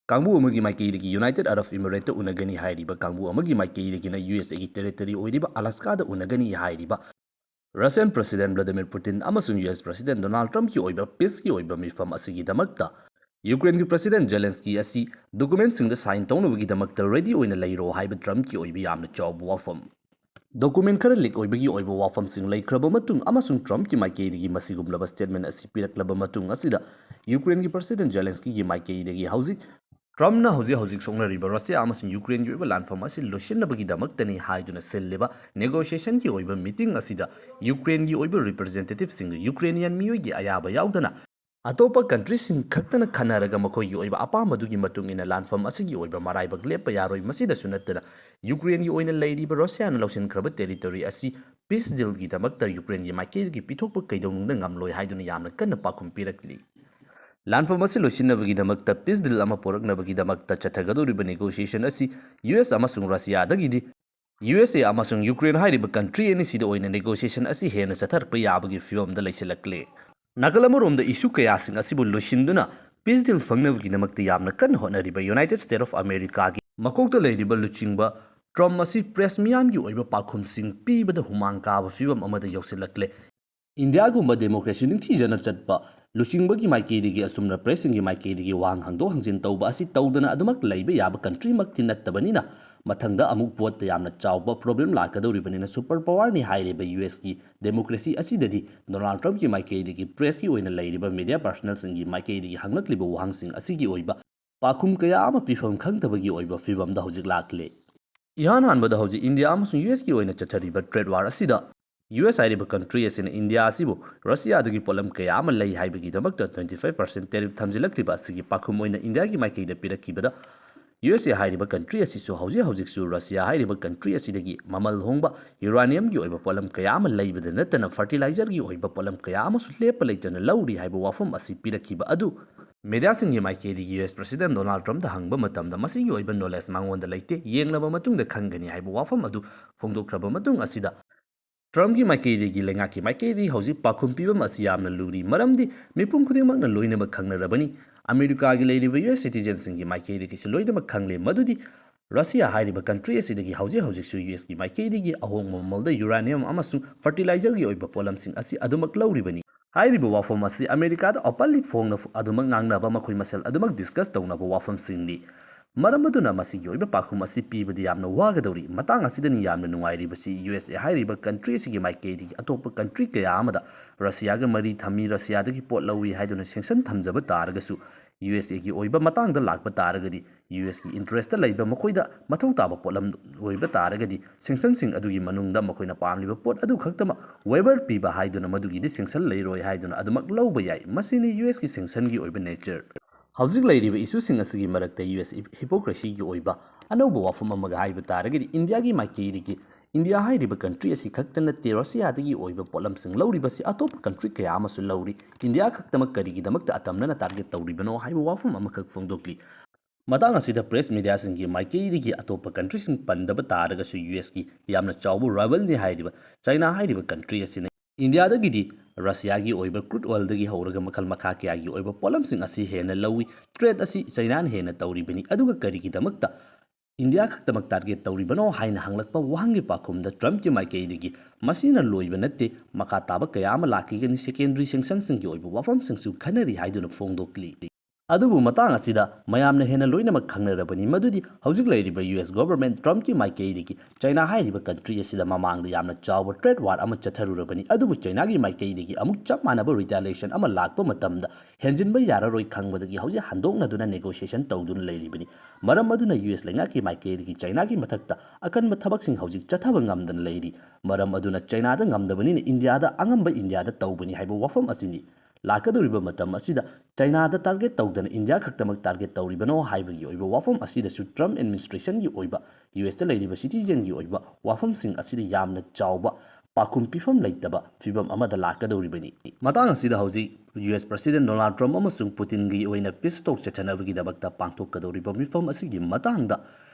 Kangbu amagi maikeidagi United Arab Emirates unagani hairiba kangbu amagi maikeidagina USA gi territory oiriba Alaska da unagani hairiba Russian President Vladimir Putin amasung US President Donald Trump ki oiba peace ki oiba mifam asigi damakta Ukraine ki President Zelensky asi document sing da sign tawnabagi damakta ready oina leiro haiba Trump ki oiba yamna chawbu wafam document khara leak oibagi oiba wafam sing leikraba matung amasung Trump ki maikeidagi masigumlaba statement asi piraklaba matung asida Ukraine ki President Zelensky ki maikeidagi hauzik Trumpna hauzik soknariba Russia amasung Ukraine gi oiba landfam asi losinabagi damakta haiduna selleba negotiation ki oiba meeting asida Ukraine gi oiba representative sing Ukrainian miyoi gi ayaba yaudana Atopa country sing khaktana khanaraga makhoi gi oiba apamadugi matung ina landfam asigi oiba maraibak lepa yaroi masida sunattana Ukraine gi oina leiriba Russia na lausin kraba territory asi peace deal gi damakta Ukraine gi maikei gi pithokpa kaidonungda ngamloi haiduna yamna kanna pakhum pirakli Landfam asi losinabagi damakta peace deal ama poraknabagi damakta chathagadoriba negotiation asi US amasung Russia dagidi USA amasung Ukraine hairiba country ani sida oina negotiation asi hena chatharpa yabagi fiyomda laisilakle Nagalamuromda issue kayasing asibu loshinduna peace deal fangnabagi damakta yamna kanna hotnariba United States of America gi makokta leiriba luchingba Trump asi press miyam gi oiba pakhumsing pibada humang kaba fiyom amada yausilakle India gumba democracy ningthijana chatpa luchingba maikeidigi asumna pressing maikeidigi wang hangdo hangjin tauba asi taudana adumak leiba yaba country mak tinnattabanina mathangda amuk pot yamna chawba problem lakadoribanina super power ni hairiba US ki democracy asidadi Donald Trump ki maikeidigi press ki oina leiriba media personals singi maikeidigi hanglakliba wahangsing asigi oiba pakhum kaya ama pifam khangtabagi oiba fibamda hojik lakle Ihan hanbada hoji India amasung US ki oina chathariba trade war asida US hairiba country asina India asibu Russia dagi polam kaya ama lei haibagi damakta 25% tariff thamjilakliba asigi pakhum oina India ki maikeida pirakibada USA hairiba country asisu hauzik su Russia hairiba country asidagi mamal hongba uranium gi oiba polam kaya ama leibada natana fertilizer gi oiba polam kaya ama su lepa leitana lauri haiba wafam asi pirakiba adu media singi maikeidi US President Donald Trump da hangba matamda masigi oiba knowledge mangonda leite yenglaba matungda khangani haiba wafam adu fongdokraba matung asida Trump ki maikeidi lenga ki maikeidi hauji pakhum pibam asi yamna luri maramdi mipum khudingmakna loinaba khangnarabani America gi leiriba US citizens singi maikeidi ki loinaba khangle madudi Russia hairiba country asidagi hauji su US ki maikeidi gi ahong mamalda uranium amasung fertilizer gi oiba polam sing asi adumak lauribani hairiba wafam asi America da openly phongna adumak ngangnaba makhoi masel adumak discuss tawnaba wafam singdi Maramaduna masigi oiba pakhum asi pibadi yamna wagadori matang asidani yamna nungairibasi USA hairiba country asigi maikeidi atopa country kaya amada Russia ga mari thami Russia dagi pot lawi haiduna sanction thamjaba taragasu USA gi oiba matang da lakba taragadi US ki interest da laiba makoida mathau taba potlam oiba taragadi sanction sing adugi manungda makoina pamliba pot adu khaktama waiver piba haiduna madugi di sanction leiroi haiduna adumak lauba yai masini US ki sanction gi oiba nature Hauzik leiriba issue sing asigi marakta US hypocrisy gi oiba anauba wafam amaga haiba taragadi India gi maikeidi gi India hairiba country asi khaktana te Russia dagi oiba polam sing lauriba si atop country kaya amasu lauri India khaktama karigi damakta atamnana target tauribano haiba wafam amakak fongdokli matang asida press media singi maikeidi gi atopa country sing pandaba taraga su US ki yamna chawbu rival ni hairiba China hairiba country asina India dagidi Russia gi oiba crude oil dagi hauraga makal makha kya gi oiba polam sing asi hena lawi trade asi China hena tauribani aduga karigi damakta India khaktamak target tauribano haina hanglakpa wahangi pakhumda Trump ki maikeidigi masina loiba natte makha taba kaya ama lakigani secondary sanction singi oiba wafam singsu khanari haiduna fongdokli adubu matang asida mayamna hena loinamak khangnarabani madudi hauzik leiriba US government Trump ki maikeidigi China hairiba country asida mamangda yamna chawba trade war ama chatharurabani adubu China gi maikeidigi amuk chap manaba retaliation ama lakpa matamda henjinba yararoi khangbadagi hauji handoknaduna negotiation tawduna leiribani maram aduna US lenga ki maikeidigi China gi mathakta akanba thabaksing hauji chathaba ngamdana leiri maram aduna China da ngamdabani India da angamba India da tawbani haiba wafam asini lakadoriba matam asida China da target tawdana India khaktamak target tawribano haibagi oiba wafam asida su Trump administration gi oiba US da leiriba citizen gi oiba wafam sing asida yamna chawba pakum pifam leitaba fibam amada lakadoribani matang asida hauji US President Donald Trump amasung Putin gi oina peace talk chathanabagi dabakta pangthokadoriba mifam asigi matangda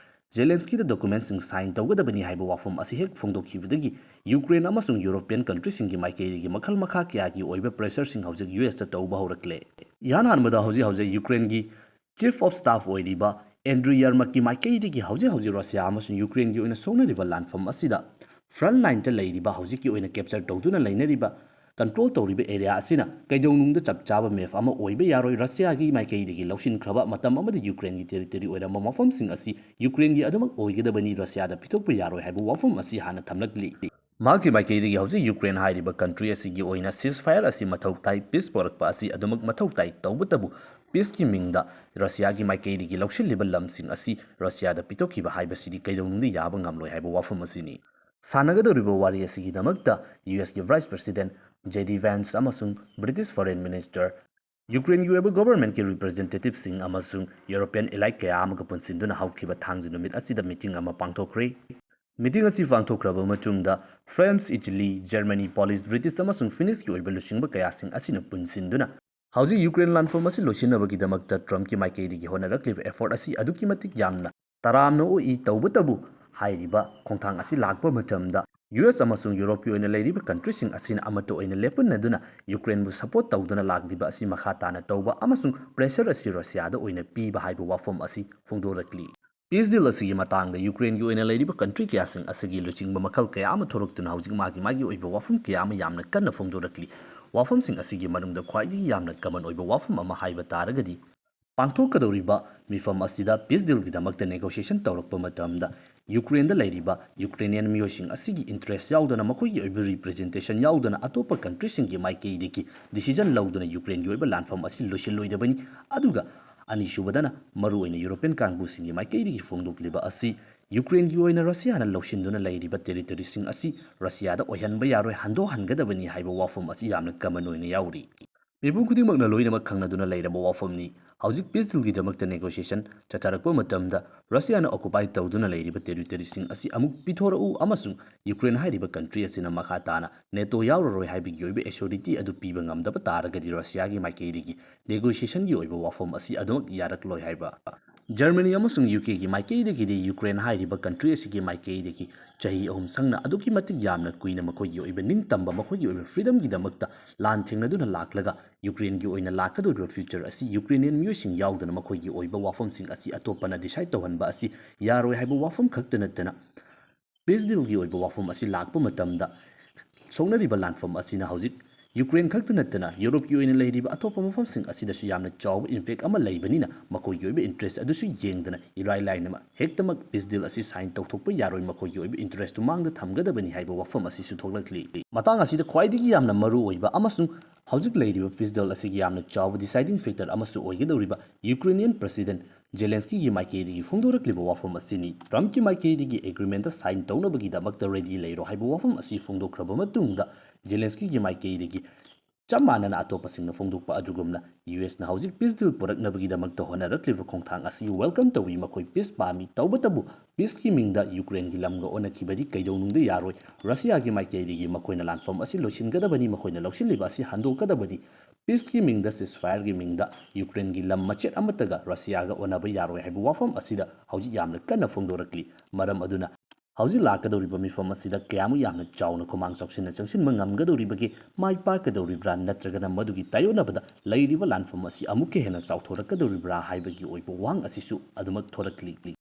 Zelensky the documents sign tawgadabani haiba wafam asi hek fongdokhibadagi Ukraine amasung European countries singi maikeigi makhal makha kya gi oiba pressure sing hauji US ta tawba horakle yan hanbada hauji Ukraine gi Chief of Staff ꯑꯣꯏꯔꯤꯕ ꯑꯦꯟꯗ꯭ꯔꯤ ꯌꯔꯃꯛꯀꯤ ꯃꯥꯏꯀꯩꯗꯒꯤ ꯍꯧꯖꯤꯛ Russia ꯑꯃꯁꯨꯡ ꯌꯨꯀ꯭ꯔꯦꯟꯒꯤ ꯑꯣꯏꯅ ꯁꯣꯛꯅꯔꯤꯕ ꯂꯥꯟꯐꯝ ꯑꯁꯤꯗ front ꯂꯥꯏꯟꯗ ꯂꯩꯔꯤꯕ ꯍꯧꯖꯤꯛꯀꯤ ꯑꯣꯏꯅ ꯀꯦꯞꯆꯔ ꯇꯧꯗꯨꯅ ꯂꯩꯅꯔꯤꯕ ꯀꯟꯇ꯭ꯔꯣꯜ ꯇꯧꯔꯤꯕ ꯑꯦꯔꯤꯌꯥ ꯑꯁꯤꯅ ꯀꯩꯗꯧꯅꯨꯡꯗ ꯆꯞ ꯆꯥꯕ ꯃꯦꯞ ꯑꯃ ꯑꯣꯏꯕ ꯌꯥꯔꯣꯏ ꯔꯁꯤꯌꯥꯒꯤ ꯃꯥꯏꯀꯩꯗꯒꯤ ꯂꯧꯁꯤꯟꯈ꯭ꯔꯕ ꯃꯇꯝ ꯑꯃꯗ ꯌꯨꯀ꯭ꯔꯦꯟꯒꯤ ꯇꯦꯔꯤꯇꯣꯔꯤ ꯑꯣꯏꯔꯝꯕ ꯃꯐꯝꯁꯤꯡ ꯑꯁꯤ ꯌꯨꯀ꯭ꯔꯦꯟꯒꯤ ꯑꯗꯨꯃꯛ ꯑꯣꯏꯒꯗꯕꯅꯤ ꯔꯁꯤꯌꯥꯗ ꯄꯤꯊꯣꯛꯄ ꯌꯥꯔꯣꯏ ꯍꯥꯏꯕ ꯋꯥꯐꯝ ꯑꯁꯤ ꯍꯥꯟꯅ ꯊꯝꯂꯛꯂꯤ ꯃꯍꯥꯛꯀꯤ ꯃꯥꯏꯀꯩꯗꯒꯤ ꯍꯧꯖꯤꯛ ꯌꯨꯀ꯭ꯔꯦꯟ ꯍꯥꯏꯔꯤꯕ ꯀꯟꯇ꯭ꯔꯤ ꯑꯁꯤꯒꯤ ꯑꯣꯏꯅ ꯁꯤꯖꯐꯥꯌꯔ ꯑꯁꯤ ꯃꯊꯧ ꯇꯥꯏ ꯄꯤꯁ ꯄꯣꯔꯛꯄ ꯑꯁꯤ ꯑꯗꯨꯃꯛ ꯃꯊꯧ ꯇꯥꯏ ꯇꯧꯕꯇꯕꯨ ꯄꯤꯁꯀꯤ ꯃꯤꯡꯗ ꯔꯁꯤꯌꯥꯒꯤ ꯃꯥꯏꯀꯩꯗꯒꯤ ꯂꯧꯁꯤꯜꯂꯤꯕ ꯂꯝꯁꯤꯡ ꯑꯁꯤ ꯔꯁꯤꯌꯥꯗ ꯄꯤꯊꯣꯛꯈꯤꯕ ꯍꯥꯏꯕꯁꯤꯗꯤ ꯀꯩꯗꯧꯅꯨꯡꯗ ꯌꯥꯕ ꯉꯝꯂꯣꯏ ꯍꯥꯏꯕ ꯋꯥꯐꯝ ꯑꯁꯤꯅꯤ ꯁꯥꯟꯅꯒꯗꯧꯔꯤꯕ ꯋꯥꯔꯤ ꯑꯁꯤꯒꯤꯗꯃꯛꯇ ꯌꯨꯑꯦꯁꯀꯤ ꯚꯥꯏꯁ ꯄ꯭ꯔꯦꯁꯤꯗꯦꯟꯠ ꯖꯦꯗꯤ ꯚꯦꯟꯁ ꯑꯃꯁꯨꯡ ꯕ꯭ꯔꯤꯇꯤꯁ ꯐꯣꯔꯦꯟ ꯃꯤꯅꯤꯁꯇꯔ ꯌꯨꯀ꯭ꯔꯦꯟꯒꯤ ꯑꯣꯏꯕ ꯒꯣꯚꯔꯟꯃꯦꯟꯠꯀꯤ ꯔꯤꯄ꯭ꯔꯖꯦꯟꯇꯦꯇꯤꯚꯁꯤꯡ ꯑꯃꯁꯨꯡ ꯌꯨꯔꯣꯄꯤꯌꯟ ꯑꯦꯂꯥꯏ ꯀꯌꯥ ꯑꯃꯒ ꯄꯨꯟꯁꯤꯟꯗꯨꯅ ꯍꯧꯈꯤꯕ ꯊꯥꯡꯖ ꯅꯨꯃꯤꯠ ꯑꯁꯤꯗ ꯃꯤꯇꯤꯡ ꯑꯃ ꯄꯥꯡꯊꯣꯛꯈ꯭ꯔꯦ ꯃꯤꯇꯤꯡ ꯑꯁꯤ ꯄꯥꯡꯊꯣꯛꯈ꯭ꯔꯕ ꯃꯇꯨꯡꯗ France Italy Germany Polish British ꯑꯃꯁꯨꯡ ꯐꯤꯅꯤꯁꯀꯤ ꯑꯣꯏꯕ ꯂꯨꯆꯤꯡꯕ ꯀꯌꯥꯁꯤꯡ ꯑꯁꯤꯅ ꯄꯨꯟꯁꯤꯟꯗꯨꯅ ꯍꯧꯖꯤꯛ ꯌꯨꯀ꯭ꯔꯦꯟ ꯂꯥꯟꯐꯝ ꯑꯁꯤ ꯂꯣꯏꯁꯤꯟꯅꯕꯒꯤꯗꯃꯛꯇ ꯇ꯭ꯔꯝꯞꯀꯤ ꯃꯥꯏꯀꯩꯗꯒꯤ ꯍꯣꯠꯅꯔꯛꯂꯤꯕ ꯑꯦꯐꯣꯔꯠ ꯑꯁꯤ ꯑꯗꯨꯛꯀꯤ ꯃꯇꯤꯛ ꯌꯥꯝꯅ ꯇꯔꯥꯝꯅ ꯑꯣꯏ ꯇꯧꯕꯇꯕꯨ ꯍꯥꯏꯔꯤꯕ ꯈꯣꯡꯊꯥꯡ ꯑꯁꯤ ꯂꯥꯛꯄ ꯃꯇꯝꯗ ꯌꯨꯑꯦꯁ ꯑꯃꯁꯨꯡ ꯌꯨꯔꯣꯞꯀꯤ ꯑꯣꯏꯅ ꯂꯩꯔꯤꯕ ꯀꯟꯇ꯭ꯔꯤꯁꯤꯡ ꯑꯁꯤꯅ ꯑꯃꯠꯇ ꯑꯣꯏꯅ ꯂꯦꯞꯄꯟꯅꯗꯨꯅ ꯌꯨꯀ꯭ꯔꯦꯟꯕꯨ ꯁꯄꯣꯔꯠ ꯇꯧꯗꯨꯅ ꯂꯥꯛꯂꯤꯕ ꯑꯁꯤ ꯃꯈꯥ ꯇꯥꯅ ꯇꯧꯕ ꯑꯃꯁꯨꯡ ꯄ꯭ꯔꯦꯁꯔ ꯑꯁꯤ ꯔꯁꯤꯌꯥꯗ ꯑꯣꯏꯅ ꯄꯤꯕ ꯍꯥꯏꯕ ꯋꯥꯐꯝ ꯑꯁꯤ ꯐꯣꯡꯗꯣꯔꯛꯂꯤ ꯄꯤꯁ ꯗꯤꯜ ꯑꯁꯤꯒꯤ ꯃꯇꯥꯡꯗ ꯌꯨꯀ꯭ꯔꯦꯟꯒꯤ ꯑꯣꯏꯅ ꯂꯩꯔꯤꯕ ꯀꯟꯇ꯭ꯔꯤ ꯀꯌꯥꯁꯤꯡ ꯑꯁꯤꯒꯤ ꯂꯨꯆꯤꯡꯕ ꯃꯈꯜ ꯀꯌꯥ ꯑꯃ ꯊꯣꯔꯛꯇꯨꯅ ꯍꯧꯖꯤꯛ ꯃꯥꯒꯤ ꯑꯣꯏꯕ ꯋꯥꯐꯝ ꯀꯌꯥ ꯑꯃ ꯌꯥꯝꯅ ꯀꯟꯅ ꯐꯣꯡꯗꯣꯔꯛꯂꯤ ꯋꯥꯐꯝꯁꯤꯡ ꯑꯁꯤꯒꯤ ꯃꯅꯨꯡꯗ ꯈ꯭ꯋꯥꯏꯗꯒꯤ ꯌꯥꯝꯅ ꯀꯃꯟ ꯑꯣꯏꯕ ꯋꯥꯐꯝ ꯑꯃ ꯍꯥꯏꯕ ꯇꯥꯔꯒꯗꯤ ꯄꯥꯡꯊꯣꯛꯀꯗꯧꯔꯤꯕ ꯃꯤꯐꯝ ꯑꯁꯤꯗ ꯄꯤꯁ ꯗꯤꯜꯒꯤꯗꯃꯛꯇ ꯅꯦꯒꯣꯁꯤꯌꯦꯁꯟ ꯇꯧꯔꯛꯄ ꯃꯇꯝꯗ ꯌꯨꯀ꯭ꯔꯦꯟꯗ ꯂꯩꯔꯤꯕ ꯌꯨꯀ꯭ꯔꯦꯅꯤꯌꯟ ꯃꯤꯑꯣꯏꯁꯤꯡ ꯑꯁꯤꯒꯤ ꯏꯟꯇꯔꯦꯁ ꯌꯥꯎꯗꯅ ꯃꯈꯣꯏꯒꯤ ꯑꯣꯏꯕ ꯔꯤꯄ꯭ꯔꯖꯦꯟꯇꯦꯁꯟ ꯌꯥꯎꯗꯅ ꯑꯇꯣꯞꯄ ꯀꯟꯇ꯭ꯔꯤꯁꯤꯡꯒꯤ ꯃꯥꯏꯀꯩꯗꯒꯤ ꯗꯤꯁꯤꯖꯟ ꯂꯧꯗꯨꯅ ꯌꯨꯀ꯭ꯔꯦꯟꯒꯤ ꯑꯣꯏꯕ ꯂꯥꯟꯐꯝ ꯑꯁꯤ ꯂꯣꯏꯁꯤꯜꯂꯣꯏꯗꯕꯅꯤ ꯑꯗꯨꯒ ꯑꯅꯤꯁꯨꯕꯗꯅ ꯃꯔꯨꯑꯣꯏꯅ ꯌꯨꯔꯣꯄꯤꯌꯟ ꯀꯥꯡꯕꯨꯁꯤꯡꯒꯤ ꯃꯥꯏꯀꯩꯗꯒꯤ ꯐꯣꯡꯗꯣꯛꯂꯤꯕ ꯑꯁꯤ ꯌꯨꯀ꯭ꯔꯦꯟꯒꯤ ꯑꯣꯏꯅ ꯔꯁꯤꯌꯥꯅ ꯂꯧꯁꯤꯟꯗꯨꯅ ꯂꯩꯔꯤꯕ ꯇꯦꯔꯤꯇꯣꯔꯤꯁꯤꯡ ꯑꯁꯤ ꯔꯁꯤꯌꯥꯗ ꯑꯣꯏꯍꯟꯕ ꯌꯥꯔꯣꯏ ꯍꯟꯗꯣꯛꯍꯟꯒꯗꯕꯅꯤ ꯍꯥꯏꯕ ꯋꯥꯐꯝ ꯑꯁꯤ ꯌꯥꯝꯅ ꯀꯃꯟ ꯑꯣꯏꯅ ꯌꯥꯎꯔꯤ ꯃꯤꯄꯨꯝ ꯈꯨꯗꯤꯡꯃꯛꯅ ꯂꯣꯏꯅꯃꯛ ꯈꯪꯅꯗꯨꯅ ꯂꯩꯔꯕ ꯋꯥꯐꯝꯅꯤ ꯍꯧꯖꯤꯛ ꯄꯤꯁ ꯗꯤꯜꯒꯤꯗꯃꯛꯇ ꯅꯦꯒꯣꯁꯤꯌꯦꯁꯟ ꯆꯠꯊꯔꯛꯄ ꯃꯇꯝꯗ ꯔꯁꯤꯌꯥꯅ ꯑꯣꯀꯨꯄꯥꯏ ꯇꯧꯗꯨꯅ ꯂꯩꯔꯤꯕ ꯇꯦꯔꯤꯇꯣꯔꯤꯁꯤꯡ ꯑꯁꯤ ꯑꯃꯨꯛ ꯄꯤꯊꯣꯔꯛꯎ ꯑꯃꯁꯨꯡ ꯌꯨꯀ꯭ꯔꯦꯟ ꯍꯥꯏꯔꯤꯕ ꯀꯟꯇ꯭ꯔꯤ ꯑꯁꯤꯅ ꯃꯈꯥ ꯇꯥꯅ ꯅꯦꯇꯣ ꯌꯥꯎꯔꯔꯣꯏ ꯍꯥꯏꯕꯒꯤ ꯑꯣꯏꯕ ꯑꯦꯁꯣꯔꯤꯇꯤ ꯑꯗꯨ ꯄꯤꯕ ꯉꯝꯗꯕ ꯇꯥꯔꯒꯗꯤ ꯔꯁꯤꯌꯥꯒꯤ ꯃꯥꯏꯀꯩꯗꯒꯤ ꯅꯦꯒꯣꯁꯤꯌꯦꯁꯟꯒꯤ ꯑꯣꯏꯕ ꯋꯥꯐꯝ ꯑꯁꯤ ꯑꯗꯨꯃꯛ ꯌꯥꯔꯛꯂꯣꯏ ꯍꯥꯏꯕ ꯖꯔꯃꯅꯤ ꯑꯃꯁꯨꯡ ꯌꯨꯀꯦꯒꯤ ꯃꯥꯏꯀꯩꯗꯒꯤꯗꯤ ꯌꯨꯀ꯭ꯔꯦꯟ ꯍꯥꯏꯔꯤꯕ ꯀꯟꯇ꯭ꯔꯤ ꯑꯁꯤꯒꯤ ꯃꯥꯏꯀꯩꯗꯒꯤ ꯆꯍꯤ 3 ꯁꯪꯅ ꯑꯗꯨꯛꯀꯤ ꯃꯇꯤꯛ ꯌꯥꯝꯅ ꯀꯨꯏꯅ ꯃꯈꯣꯏꯒꯤ ꯑꯣꯏꯕ ꯅꯤꯡꯇꯝꯕ ꯃꯈꯣꯏꯒꯤ ꯑꯣꯏꯕ ꯐ꯭रीडꯝꯒꯤꯗꯃꯛꯇ ꯂꯥꯟ ꯊꯦꯡꯅꯗꯨꯅ ꯂꯥꯛꯂꯒ ꯌꯨꯀ꯭ꯔꯦꯟꯒꯤ ꯑꯣꯏꯅ ꯂꯥꯛꯀꯗꯧꯔꯤꯕ ꯐ꯭ꯌꯨꯆꯔ ꯑꯁꯤ ꯌꯨꯀ꯭ꯔꯦꯅꯤꯌꯟ ꯃꯤꯑꯣꯏꯁꯤꯡ ꯌꯥꯎꯗꯅ ꯃꯈꯣꯏꯒꯤ ꯑꯣꯏꯕ ꯋꯥꯐꯝꯁꯤꯡ ꯑꯁꯤ ꯑꯇꯣꯞꯄꯅ ꯗꯤꯁꯥꯏꯗ ꯇꯧꯍꯟꯕ ꯑꯁꯤ ꯌꯥꯔꯣꯏ ꯍꯥꯏꯕ ꯋꯥꯐꯝ ꯈꯛꯇ ꯅꯠꯇꯅ ꯄꯤꯁ ꯗꯤꯜꯒꯤ ꯑꯣꯏꯕ ꯋꯥꯐꯝ ꯑꯁꯤ ꯂꯥꯛꯄ ꯃꯇꯝꯗ ꯁꯣꯛꯅꯔꯤꯕ ꯂꯥꯟꯐꯝ ꯑꯁꯤꯅ ꯍꯧꯖꯤꯛ ꯌꯨꯀ꯭ꯔꯦꯟ ꯈꯛꯇ ꯅꯠꯇꯅ ꯌꯨꯔꯣꯞꯀꯤ ꯑꯣꯏꯅ ꯂꯩꯔꯤꯕ ꯑꯇꯣꯞꯄ ꯃꯐꯝꯁꯤꯡ ꯑꯁꯤꯗꯁꯨ ꯌꯥꯝꯅ ꯆꯥꯎꯕ ꯏꯝꯄꯦꯛ ꯑꯃ ꯂꯩꯕꯅꯤꯅ ꯃꯈꯣꯏꯒꯤ ꯑꯣꯏꯕ ꯏꯟꯇꯔꯦꯁ ꯑꯗꯨꯁꯨ ꯌꯦꯡꯗꯅ ꯏꯔꯥꯏ ꯂꯥꯏꯅ ꯍꯦꯛꯇꯃꯛ ꯄꯤꯁ ꯗꯤꯜ ꯑꯁꯤ ꯁꯥꯏꯟ ꯇꯧꯊꯣꯛꯄ ꯌꯥꯔꯣꯏ ꯃꯈꯣꯏꯒꯤ ꯑꯣꯏꯕ ꯏꯟꯇꯔꯦꯁꯇꯨ ꯃꯥꯡꯗ ꯊꯝꯒꯗꯕꯅꯤ ꯍꯥꯏꯕ ꯋꯥꯐꯝ ꯑꯁꯤꯁꯨ ꯊꯣꯛꯂꯛꯂꯤ ꯃꯇꯥꯡ ꯑꯁꯤꯗ ꯈ꯭ꯋꯥꯏꯗꯒꯤ ꯌꯥꯝꯅ ꯃꯔꯨ ꯑꯣꯏꯕ ꯑꯃꯁꯨꯡ ꯍꯧꯖꯤꯛ ꯂꯩꯔꯤꯕ ꯄꯤꯁ ꯗꯤꯜ ꯑꯁꯤꯒꯤ ꯌꯥꯝꯅ ꯆꯥꯎꯕ ꯗꯤꯁꯥꯏꯗꯤꯡ ꯐꯦꯛꯇꯔ ꯑꯃꯁꯨ ꯑꯣꯏꯒꯗꯧꯔꯤꯕ ꯌꯨꯀ꯭ꯔꯦꯅꯤꯌꯟ ꯄ꯭ꯔꯦꯁꯤꯗꯦꯟꯠ ꯖꯦꯂꯦꯟꯁꯀꯤꯒꯤ ꯃꯥꯏꯀꯩꯗꯒꯤ ꯐꯣꯡꯗꯣꯔꯛꯂꯤꯕ ꯋꯥꯐꯝ ꯑꯁꯤꯅꯤ ꯇ꯭ꯔꯝꯞꯀꯤ ꯃꯥꯏꯀꯩꯗꯒꯤ ꯑꯦꯒ꯭ꯔꯤꯃꯦꯟꯠꯇ ꯁꯥꯏꯟ ꯇꯧꯅꯕꯒꯤꯗꯃꯛꯇ ꯔꯦꯗꯤ ꯂꯩꯔꯣ ꯍꯥꯏꯕ ꯋꯥꯐꯝ ꯑꯁꯤ ꯐꯣꯡꯗꯣꯛꯈ꯭ꯔꯕ ꯃꯇꯨꯡꯗ ꯖꯦꯂꯦꯟꯁꯀꯤꯒꯤ ꯃꯥꯏꯀꯩꯗꯒꯤ ꯆꯞ ꯃꯥꯟꯅꯅ ꯑꯇꯣꯞꯄꯁꯤꯡꯅ ꯐꯣꯡꯗꯣꯛꯄ ꯑꯗꯨꯒꯨꯝꯅ ꯌꯨꯑꯦꯁꯅ ꯍꯧꯖꯤꯛ ꯄꯤꯁ ꯗꯤꯜ ꯄꯨꯔꯛꯅꯕꯒꯤꯗꯃꯛꯇ ꯍꯣꯠꯅꯔꯛꯂꯤꯕ ꯈꯣꯡꯊꯥꯡ ꯑꯁꯤ ꯋꯦꯜꯀꯝ ꯇꯧꯏ ꯃꯈꯣꯏ ꯄꯤꯁ ꯄꯥꯝꯃꯤ ꯇꯧꯕꯇꯕꯨ ꯄꯤꯁꯀꯤ ꯃꯤꯡꯗ ꯌꯨꯀ꯭ꯔꯦꯟꯒꯤ ꯂꯝꯒ ꯑꯣꯟꯅꯈꯤꯕꯗꯤ ꯀꯩꯗꯧꯅꯨꯡꯗ ꯌꯥꯔꯣꯏ ꯔꯁꯤꯌꯥꯒꯤ ꯃꯥꯏꯀꯩꯗꯒꯤ ꯃꯈꯣꯏꯅ ꯂꯥꯟꯐꯝ ꯑꯁꯤ ꯂꯣꯏꯁꯤꯟꯒꯗꯕꯅꯤ ꯃꯈꯣꯏꯅ ꯂꯧꯁꯤꯜꯂꯤꯕ ꯑꯁꯤ ꯍꯟꯗꯣꯛꯀꯗꯕꯅꯤ ꯄꯤꯁꯀꯤ ꯃꯤꯡꯗ ꯁꯤꯖꯐꯥꯌꯔꯒꯤ ꯃꯤꯡꯗ ꯌꯨꯀ꯭ꯔꯦꯟꯒꯤ ꯂꯝ ꯃꯆꯦꯠ ꯑꯃꯠꯇꯒ ꯔꯁꯤꯌꯥꯒ ꯑꯣꯟꯅꯕ ꯌꯥꯔꯣꯏ ꯍꯥꯏꯕ ꯋꯥꯐꯝ ꯑꯁꯤꯗ ꯍꯧꯖꯤꯛ ꯌꯥꯝꯅ ꯀꯟꯅ ꯐꯣꯡꯗꯣꯔꯛꯂꯤ ꯃꯔꯝ ꯑꯗꯨꯅ ꯍꯧꯖꯤꯛ ꯂꯥꯛꯀꯗꯧꯔꯤꯕ ꯃꯤꯐꯝ ꯑꯁꯤꯗ ꯀꯌꯥꯃꯨꯛ ꯌꯥꯝꯅ ꯆꯥꯎꯅ ꯈꯨꯃꯥꯡ ꯆꯥꯎꯁꯤꯟꯅ ꯆꯪꯁꯤꯟꯕ ꯉꯝꯒꯗꯧꯔꯤꯕꯒꯦ ꯃꯥꯏ ꯄꯥꯛꯀꯗꯧꯔꯤꯕ꯭ꯔꯥ ꯅꯠꯇ꯭ꯔꯒꯅ ꯃꯗꯨꯒꯤ ꯇꯥꯌꯣꯟꯅꯕꯗ ꯂꯩꯔꯤꯕ ꯂꯥꯟꯐꯝ ꯑꯁꯤ ꯑꯃꯨꯛꯀ ꯍꯦꯟꯅ ꯆꯥꯎꯊꯣꯔꯛꯀꯗꯧꯔꯤꯕ꯭ꯔꯥ ꯍꯥꯏꯕꯒꯤ ꯑꯣꯏꯕ ꯋꯥꯍꯪ ꯑꯁꯤꯁꯨ ꯑꯗꯨꯃꯛ ꯊꯣꯔꯛꯂꯤ